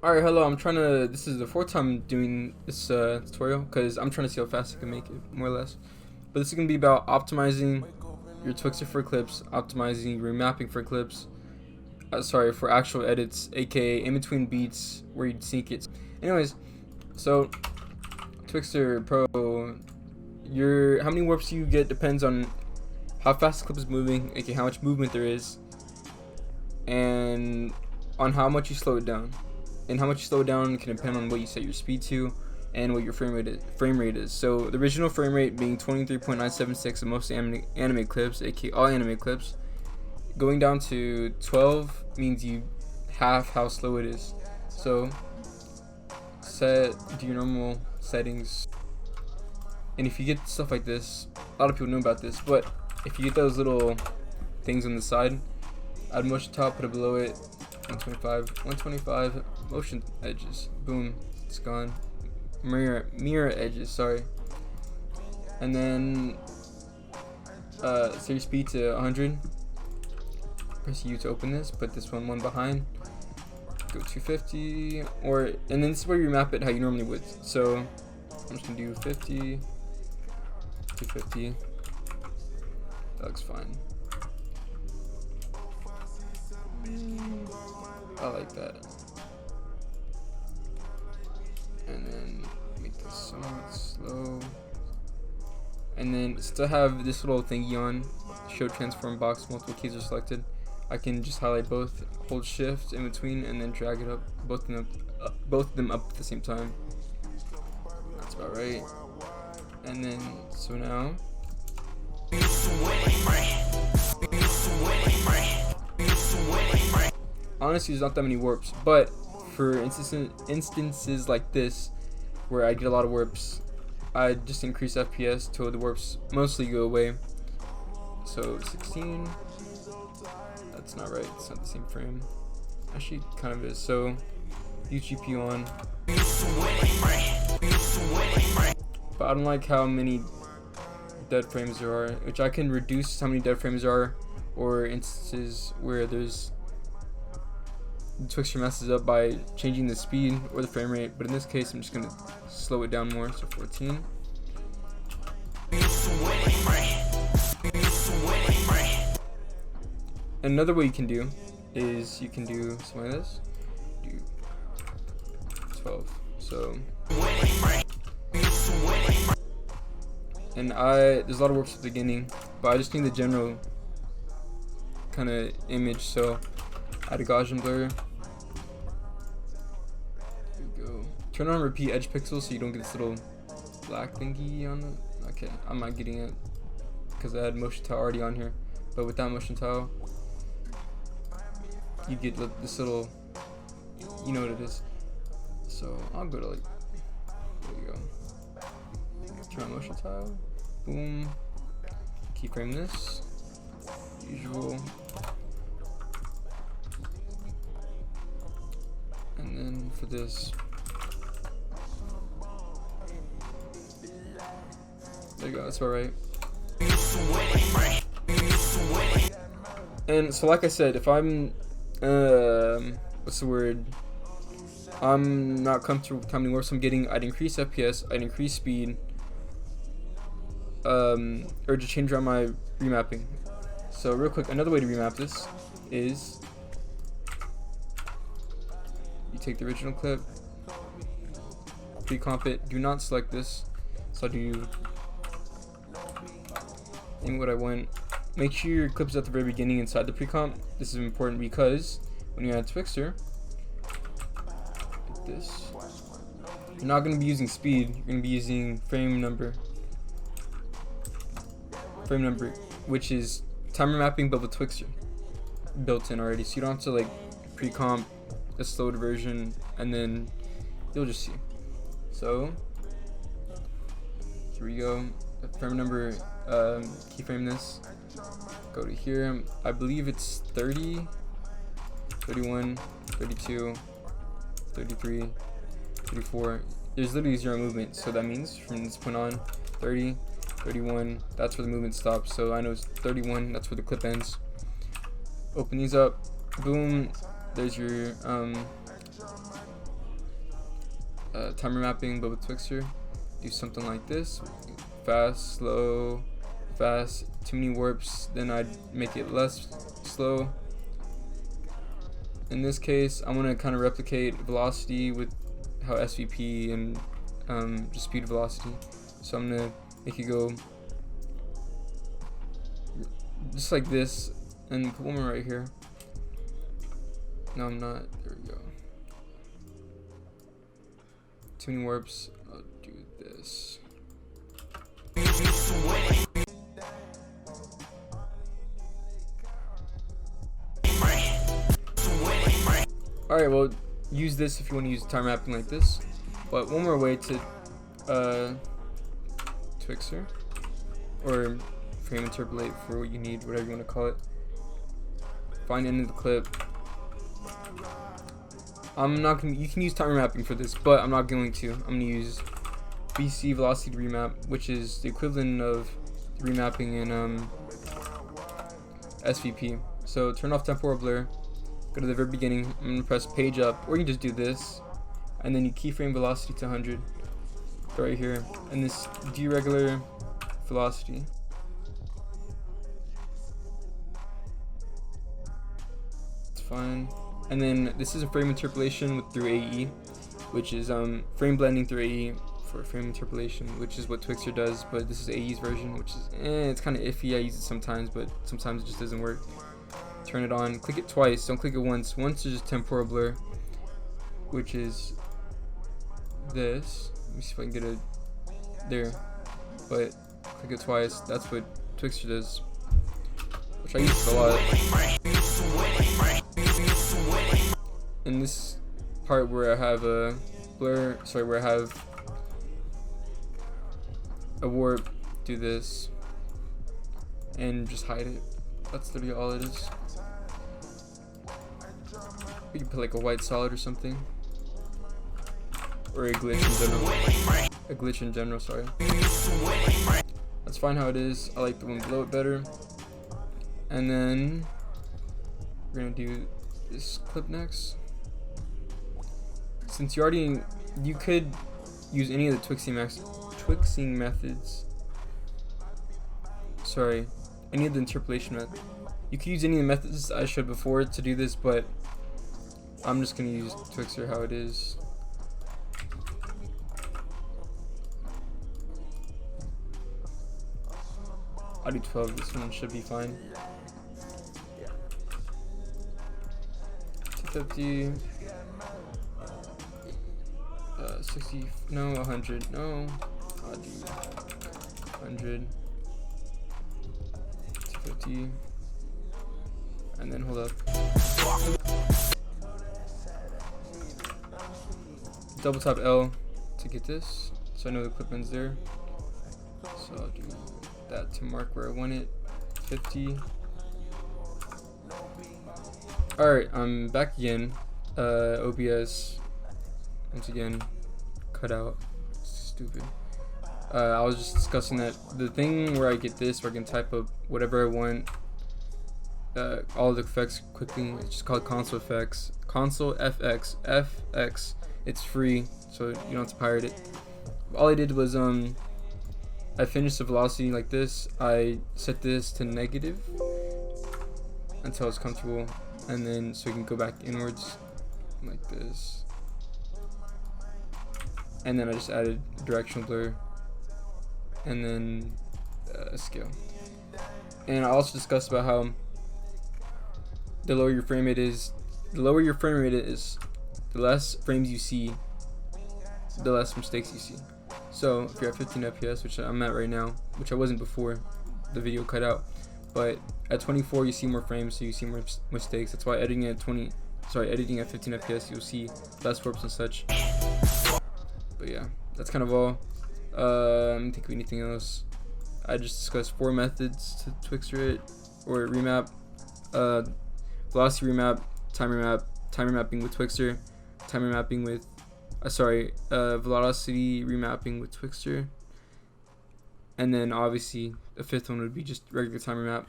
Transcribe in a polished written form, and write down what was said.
Alright, hello, this is the fourth time doing this tutorial, because I'm trying to see how fast I can make it, more or less. But this is going to be about optimizing your Twixtor for clips, optimizing remapping for clips, for actual edits, aka in between beats where you'd sync it. Anyways, so Twixtor Pro, how many warps you get depends on how fast the clip is moving, aka how much movement there is, and on how much you slow it down. And how much you slow it down can depend on what you set your speed to and what your frame rate is. So the original frame rate being 23.976 of most anime clips, aka all anime clips. Going down to 12 means you half how slow it is. So do your normal settings. And if you get stuff like this, a lot of people know about this, but if you get those little things on the side, add motion top, put it below it, 125 motion edges, boom, it's gone. Mirror edges, sorry. And then set your speed to 100. Press U to open this, put this one behind, go 250, and then this is where you map it how you normally would. So I'm just gonna do 50, 250, that looks fine. I like that. And then make this somewhat slow. And then still have this little thingy on, show transform box, multiple keys are selected. I can just highlight both, hold shift in between, and then drag it up, both of them up at the same time. That's about right. And then, so now, honestly, there's not that many warps, but for instances like this, where I get a lot of warps, I just increase FPS till the warps mostly go away. So 16, that's not right, it's not the same frame. Actually, it kind of is. So use GPU on. But I don't like how many dead frames there are, which I can reduce how many dead frames there are, or instances where the Twixtor messes up by changing the speed or the frame rate, but in this case I'm just going to slow it down more, so 14. Another way you can do is you can do something like this, do 12, so, and there's a lot of warps at the beginning, but I just need the general kind of image, so add a Gaussian blur. Turn on repeat edge pixels so you don't get this little black thingy on it. Okay, I'm not getting it because I had motion tile already on here, but without motion tile you get this little, you know what it is. So I'll go to there you go, turn on motion tile, boom, keyframe this, usual, and then for this, there you go, that's about right. And so like I said, if I'm, what's the word? I'm not comfortable with how many warps I'm getting, I'd increase FPS, I'd increase speed, or just change around my remapping. So real quick, another way to remap this is you take the original clip, pre-comp it, do not select this, so I do and what I want. Make sure your clip is at the very beginning inside the pre-comp. This is important because when you add Twixtor, like this, you're not going to be using speed, you're going to be using frame number, which is timer mapping but with Twixtor built in already, so you don't have to like pre-comp a slowed version, and then you'll just see. So here we go, frame number, keyframe this, go to here, I believe it's 30, 31, 32, 33, 34, there's literally zero movement, so that means from this point on, 30, 31, that's where the movement stops, so I know it's 31, that's where the clip ends. Open these up, boom, there's your timer mapping, but with Twixtor, do something like this: fast, slow, fast. Too many warps, then I'd make it less slow. In this case, I want to kind of replicate velocity with how SVP and just speed velocity. So I'm gonna make it go just like this, and put one more right here. No, I'm not. There we go. Too many warps. I'll do this. Alright, well, use this if you want to use time mapping like this. But one more way to Twixor, or frame interpolate for what you need, whatever you want to call it. Find the end of the clip. I'm not gonna. You can use timer mapping for this, but I'm not going to. I'm gonna use BC velocity remap, which is the equivalent of remapping in SVP. So turn off temporal blur. Go to the very beginning. I'm gonna press page up, or you can just do this, and then you keyframe velocity to 100. Right here, and this deregular velocity. It's fine. And then this is a frame interpolation through AE, which is frame blending through AE for frame interpolation, which is what Twixor does, but this is AE's version, which is it's kind of iffy. I use it sometimes, but sometimes it just doesn't work. Turn it on, click it twice, don't click it once. Once is just temporal blur, which is this. Let me see if I can get it there, but click it twice. That's what Twixor does, which I use a lot. In this part where I have a blur, where I have a warp, do this and just hide it. That's literally all it is. You can put like a white solid or something, or a glitch in general. A glitch in general, sorry. That's fine how it is. I like the one below it better. And then we're gonna do this clip next. Since you could use any of the twixing methods. Sorry, any of the interpolation methods. You could use any of the methods I showed before to do this, but I'm just gonna use Twixor how it is. I'll do 12. This one should be fine. 250. 60. No, 100. No. I'll do 100. 250. And then hold up. Double tap L to get this, so I know the clip ends there. So I'll do that to mark where I want it. 50. Alright, I'm back again. OBS once again cut out. Stupid. I was just discussing that the thing where I get this, where I can type up whatever I want, all the effects quickly. It's just called console effects. Console FX. It's free, so you don't have to pirate it. All I did was I finished the velocity like this. I set this to negative until it's comfortable, and then so you can go back inwards like this. And then I just added directional blur, and then scale. And I also discussed about how the lower your frame rate is, the less frames you see, the less mistakes you see. So if you're at 15 FPS, which I'm at right now, which I wasn't before the video cut out, but at 24 you see more frames, so you see more mistakes. That's why editing at 15 FPS, you'll see less warps and such. But yeah, that's kind of all. I don't think of anything else. I just discussed 4 methods to Twixtor it, or remap. Velocity remap, timer mapping with Twixtor, timer mapping with velocity remapping with Twixtor, and then obviously the 5th one would be just regular timer map.